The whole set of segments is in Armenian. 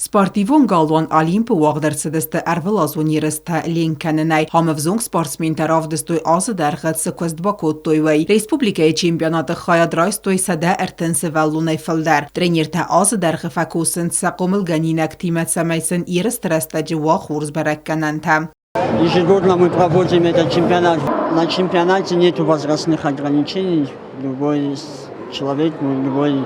Սպարտիվոն գալուան Ալիմպը ուաղդերցդստը արվելազուն երստը լինքաննայ համավզունг սպորտսմինտարավ դստոյ ազը դարղած սկվեստ բակոտ տոյվay Ռեսպուբլիկայի չեմպիոնատը խայադրայս տոյ սադա արտենսը վալունայ ֆլդար Տրենիրտը ազը դարղը ֆակուսն սակոմլ գանինակ թիմət սամայսն երստրաստաջı вах урзбараккананта. Ежегодно мы проводим этот чемпионат. На чемпионате нет возрастных ограничений. Любой человек, любой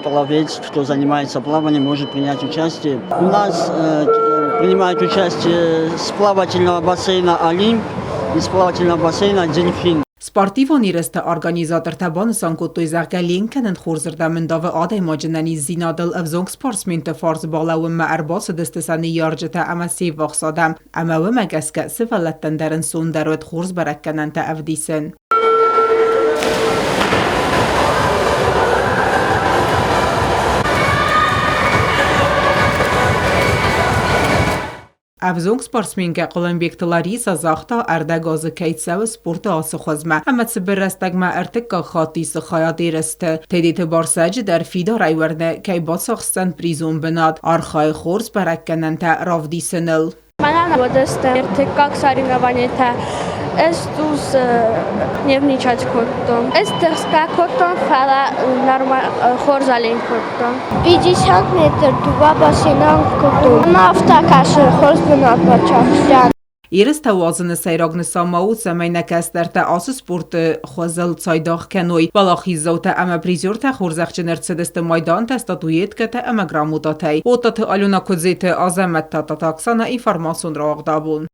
пловец, кто занимается плаванием, может принять участие. У нас принимают участие с плавательного бассейна «Олимп» и с плавательного бассейна «Дельфин». Սպարտիվոն իրստը արգանիզատոր թաբանը սանկոտոյ զարգալինքն ընխորզրդամնդավը ադայ մաջնանի զինադլ ավզոնք սպորտսմինտը ֆարզ բալավը մարբոսը դստսանի յարջտա ամասի վախսադամ ամավը մագասկա սվալատտան դարն սունդարոտ խորզ բարակկանանտա ավդիսն. Avzong sportsminka Qolambek Larisa Zaxta Ardagozı kaytsavı sportu ası xozma. Amatsı birrastagma artıqqa xatisi xayadiristı. Tediti barsacı der fida rayverne kaybatsaxstan prizon binad. Arxay xorz barakkananta ravdisinil. Manana vodeste irtikak saringavaneta estus nevnichach kotton. Esterska kotton fala normal xorzalin kotton. 50 metr tuba бассейнан kotton. Naftakaşı xorzbunat bachakşan. Երս թավազնը սայրագնը սամաուց ամայնակաստարտը ասը սպորտը խոզել ծայդաղ կենոյ բալախի զոտը ամա պրիզյորտը խորզաղճներ ծդստը մայդան տեստատույետ կտը ամա գրամուտատայ օտատը ալյունա կոզետը ազամət տատատաքսանա ինվարմասուն ռաղդաբուն